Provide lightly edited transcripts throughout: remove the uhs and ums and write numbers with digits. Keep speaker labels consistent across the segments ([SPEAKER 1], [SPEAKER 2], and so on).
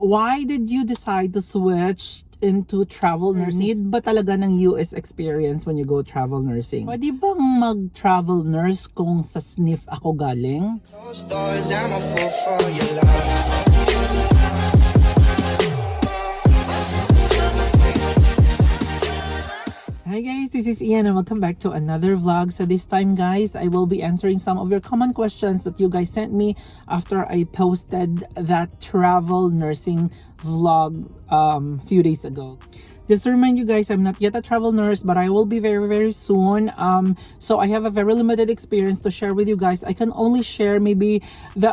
[SPEAKER 1] Why did you decide to switch into travel nursing? Need ba talaga ng US experience when you go travel nursing? Pwede bang mag-travel nurse kung sa SNF ako galing? Hi guys, this is Ian and welcome back to another vlog. So this time guys, I will be answering some of your common questions that you guys sent me after I posted that travel nursing vlog few days ago. Just to remind you guys, I'm not yet a travel nurse, but I will be very soon. So I have a very limited experience to share with you guys. I can only share maybe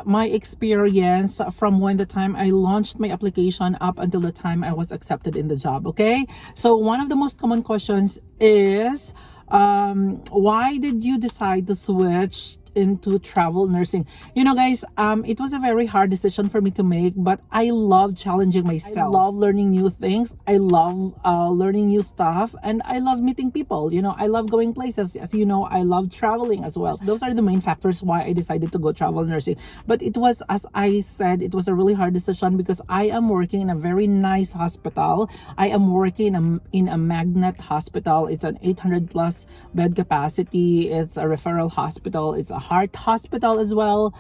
[SPEAKER 1] my experience from when the time I launched my application up until the time I was accepted in the job, okay? So one of the most common questions is, why did you decide to switch into travel nursing? You know guys, it was a very hard decision for me to make, but I love challenging myself. I love learning new things. I love learning new stuff, and I love meeting people. You know, I love going places. As you know, I love traveling as well. Those are the main factors why I decided to go travel nursing. But it was, as I said, it was a really hard decision because I am working in a very nice hospital. I am working in a magnet hospital. It's an 800 plus bed capacity. It's a referral hospital. It's a heart hospital as well.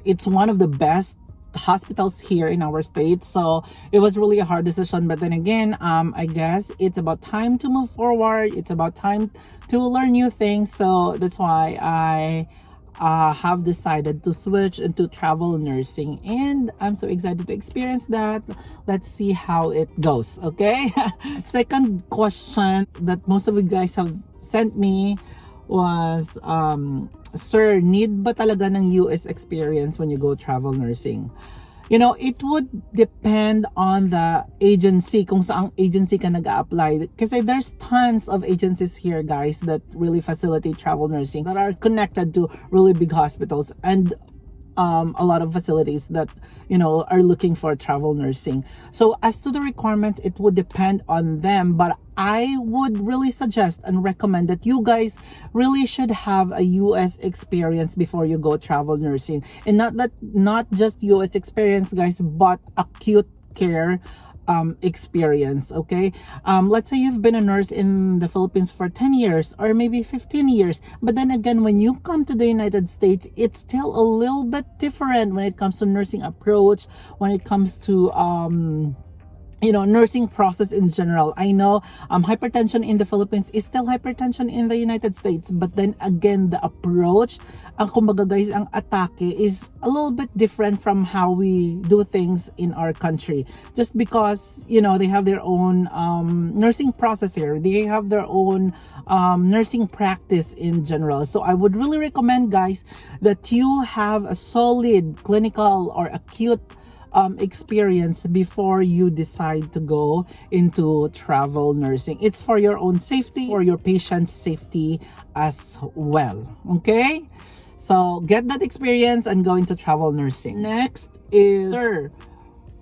[SPEAKER 1] It's one of the best hospitals here in our state, so it was really a hard decision. But then again, I guess it's about time to move forward. It's about time to learn new things, so that's why I have decided to switch into travel nursing, and I'm so excited to experience that. Let's see how it goes, okay? Second question that most of you guys have sent me was, sir, need ba talaga ng US experience when you go travel nursing? You know, it would depend on the agency, kung saang agency ka nag-a-apply. Kasi there's tons of agencies here, guys, that really facilitate travel nursing, that are connected to really big hospitals, and a lot of facilities that, you know, are looking for travel nursing. So as to the requirements, it would depend on them, but I would really suggest and recommend that you guys really should have a US experience before you go travel nursing. And not just US experience, guys, but acute care experience, okay? Let's say you've been a nurse in the Philippines for 10 years or maybe 15 years, but then again, when you come to the United States, it's still a little bit different when it comes to nursing approach, when it comes to you know, nursing process in general. I know hypertension in the Philippines is still hypertension in the United States, but then again, the approach, ang kumbaga guys, ang atake is a little bit different from how we do things in our country. Just because, you know, they have their own nursing process here. They have their own nursing practice in general. So I would really recommend, guys, that you have a solid clinical or acute experience before you decide to go into travel nursing. It's for your own safety, for your patient's safety as well, okay? So get that experience and go into travel nursing. Next is, sir,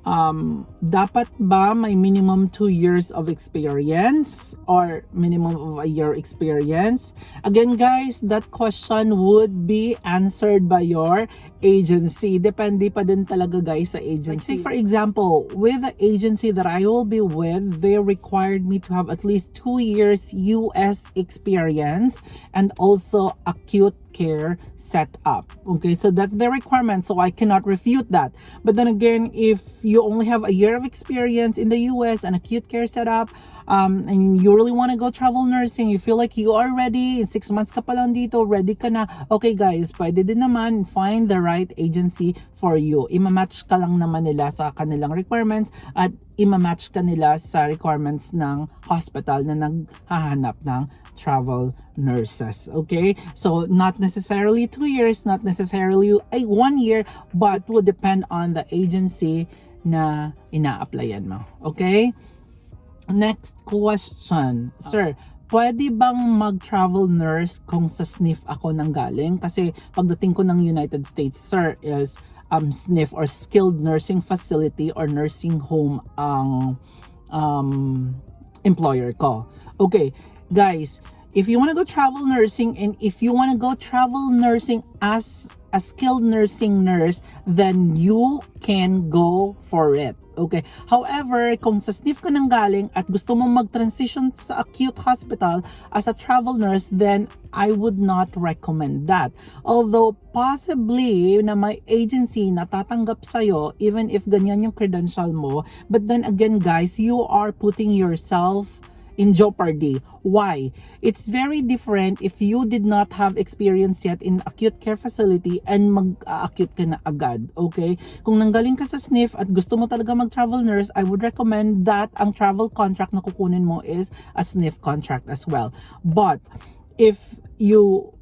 [SPEAKER 1] dapat ba may minimum 2 years of experience or minimum of a year experience? Again guys, that question would be answered by your agency. Depende pa din talaga guys sa agency. Like say for example, with the agency that I will be with, they required me to have at least 2 years US experience and also acute care setup. Okay, so that's the requirement, so I cannot refute that. But then again, if you only have a year of experience in the US and acute care setup, and you really want to go travel nursing, you feel like you are ready, in 6 months ka pa lang dito, ready ka na, okay guys, pwede din naman, find the right agency for you. Ima-match ka lang naman nila sa kanilang requirements at ima-match ka nila sa requirements ng hospital na naghahanap ng travel nurses, okay? So not necessarily 2 years, not necessarily 1 year, but it would depend on the agency na ina-applyan mo, okay? Next question, sir, pwede bang mag-travel nurse kung sa SNF ako nanggaling? Kasi pagdating ko ng United States, sir, is SNF or skilled nursing facility or nursing home ang employer ko. Okay, guys, if you want to go travel nursing, and if you want to go travel nursing as a skilled nursing nurse, then you can go for it. Okay. However, kung sa SNF ka nang galing at gusto mong mag-transition sa acute hospital as a travel nurse, then I would not recommend that. Although possibly na may agency na tatanggap sa'yo even if ganyan yung credential mo, but then again guys, you are putting yourself in jeopardy. Why? It's very different if you did not have experience yet in acute care facility and mag-acute ka na agad. Okay? Kung nanggaling ka sa SNF at gusto mo talaga mag-travel nurse, I would recommend that ang travel contract na kukunin mo is a SNF contract as well. But if you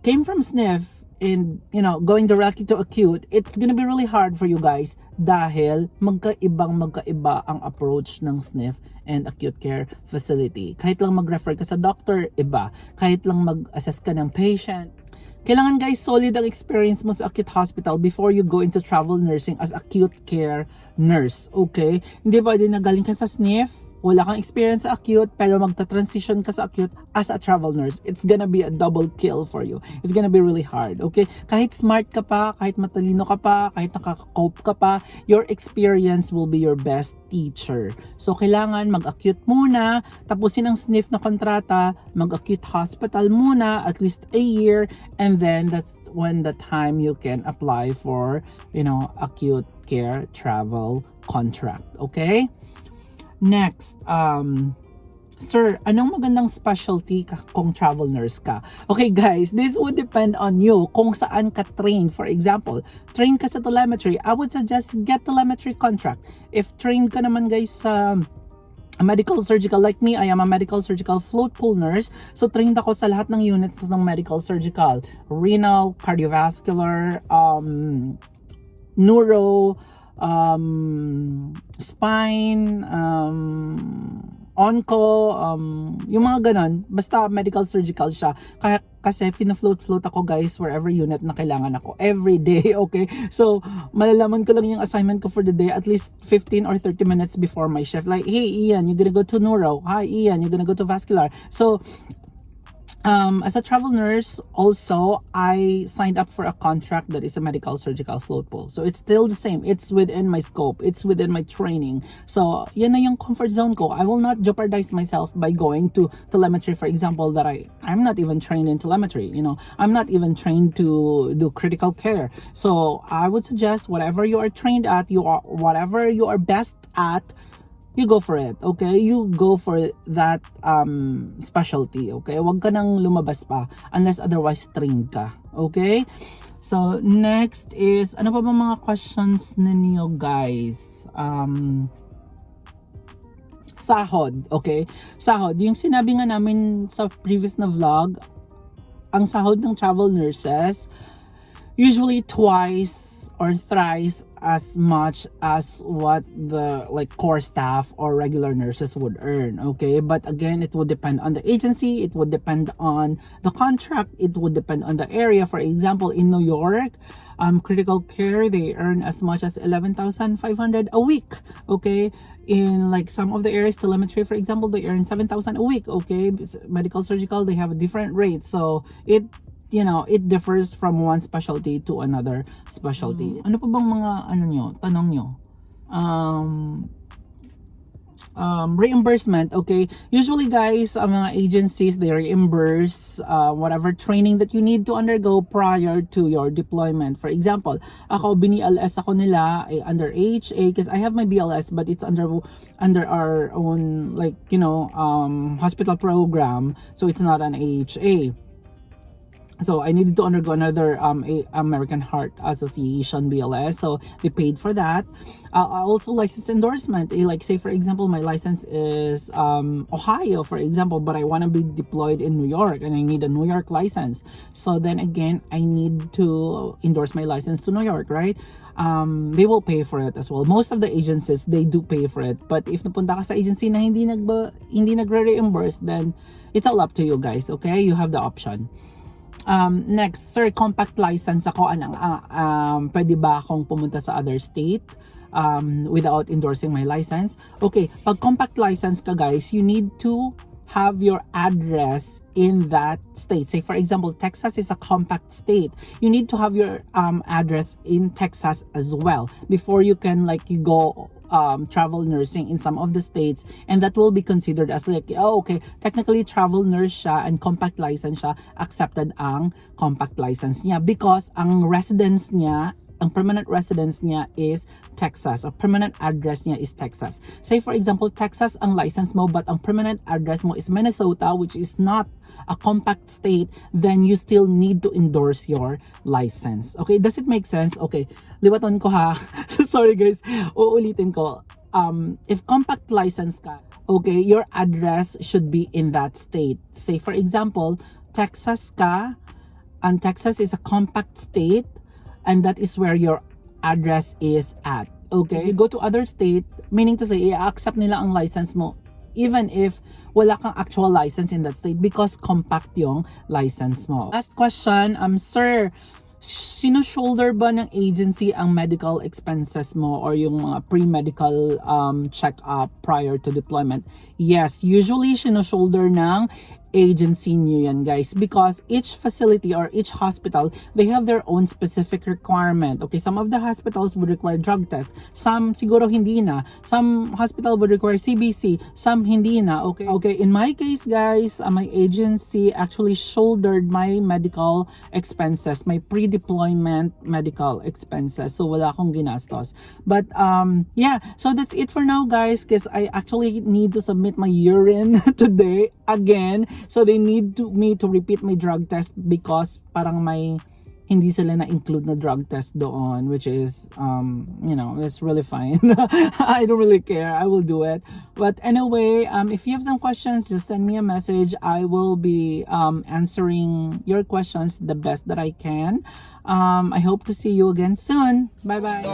[SPEAKER 1] came from SNF and going directly to acute, it's gonna be really hard for you guys dahil magkaiba ang approach ng SNF and acute care facility. Kahit lang mag-refer ka sa doctor, iba. Kahit lang mag-assess ka ng patient, kailangan guys solid ang experience mo sa acute hospital before you go into travel nursing as acute care nurse. Okay? Hindi pwede na galing ka sa SNF, wala kang experience sa acute, pero magta-transition ka sa acute as a travel nurse. It's gonna be a double kill for you. It's gonna be really hard, okay? Kahit smart ka pa, kahit matalino ka pa, kahit nakaka-cope ka pa, your experience will be your best teacher. So, kailangan mag-acute muna, tapusin ang SNF na kontrata, mag-acute hospital muna, at least a year, and then that's when the time you can apply for, acute care travel contract, okay? Next, sir, anong magandang specialty kung travel nurse ka? Okay guys, this would depend on you kung saan ka trained. For example, train ka sa telemetry, I would suggest get telemetry contract. If trained ka naman guys sa medical surgical, like me, I am a medical surgical float pool nurse. So trained ako sa lahat ng units ng medical surgical, renal, cardiovascular, neuro, spine, onco, yung mga ganon, basta medical surgical siya. Kaya kasi fina-float ako guys wherever unit na kailangan ako every day, okay? So malalaman ko lang yung assignment ko for the day at least 15 or 30 minutes before my shift. Like, hey Ian, you're gonna go to neuro. Hi Ian, you're gonna go to vascular. So as a travel nurse, also, I signed up for a contract that is a medical surgical float pool. So, it's still the same. It's within my scope. It's within my training. So, yan na yung comfort zone ko. I will not jeopardize myself by going to telemetry, for example, that I'm not even trained in telemetry. I'm not even trained to do critical care. So, I would suggest whatever you are trained at, whatever you are best at, you go for it, okay? You go for that specialty, okay? Huwag ka nang lumabas pa unless otherwise trained ka, okay? So, next is, ano pa ba mga questions ninyo, guys? Sahod, okay? Sahod, yung sinabi nga namin sa previous na vlog, ang sahod ng travel nurses, usually twice or thrice as much as what the core staff or regular nurses would earn, okay? But again, it would depend on the agency, it would depend on the contract, it would depend on the area. For example, in New York, critical care, they earn as much as 11,500 a week, okay? In some of the areas, telemetry, for example, they earn 7,000 a week, okay? Medical surgical, they have a different rate, so it differs from one specialty to another specialty. Ano pa bang mga tanong nyo? Reimbursement, okay? Usually guys, mga agencies, they reimburse whatever training that you need to undergo prior to your deployment. For example, ako, BNLS ako nila under HA because I have my BLS but it's under our own hospital program, so it's not an AHA. So I needed to undergo another American Heart Association BLS, so they paid for that. Also license endorsement, say for example my license is Ohio for example, but I want to be deployed in New York and I need a New York license. So then again, I need to endorse my license to New York, right? They will pay for it as well. Most of the agencies, they do pay for it. But if napunta ka sa agency na hindi nagre-reimburse, then it's all up to you guys, okay? You have the option. Next, sir, compact license ako. Pwede ba akong pumunta sa other state without endorsing my license? Okay, pag compact license ka guys, you need to have your address in that state. Say for example, Texas is a compact state. You need to have your address in Texas as well before you can like you go travel nursing in some of the states, and that will be considered as like, oh okay, technically travel nurse siya and compact license siya, accepted ang compact license niya because ang residence niya, ang permanent residence niya is Texas. A permanent address niya is Texas. Say for example, Texas ang license mo but ang permanent address mo is Minnesota, which is not a compact state, then you still need to endorse your license. Okay, does it make sense? Okay, liwaton ko ha. Sorry guys, uulitin ko. If compact license ka, okay, your address should be in that state. Say for example, Texas ka, and Texas is a compact state, and that is where your address is at. Okay, you go to other state, meaning to say, i-accept nila ang license mo even if wala kang actual license in that state because compact yung license mo. Last question, sir, sino-shoulder ba ng agency ang medical expenses mo or yung mga pre-medical check-up prior to deployment? Yes, usually sino-shoulder ng agency nyo yan guys, because each facility or each hospital, they have their own specific requirement. Okay, some of the hospitals would require drug test, some siguro hindi na, some hospital would require CBC, some hindi na. Okay, in my case guys, my agency actually shouldered my medical expenses, my pre-deployment medical expenses, so wala akong ginastos. But yeah, so that's it for now guys, because I actually need to submit my urine today again. So they need me to repeat my drug test because parang may hindi sila na-include na drug test doon, which is, you know, it's really fine. I don't really care. I will do it. But anyway, if you have some questions, just send me a message. I will be answering your questions the best that I can. I hope to see you again soon. Bye-bye.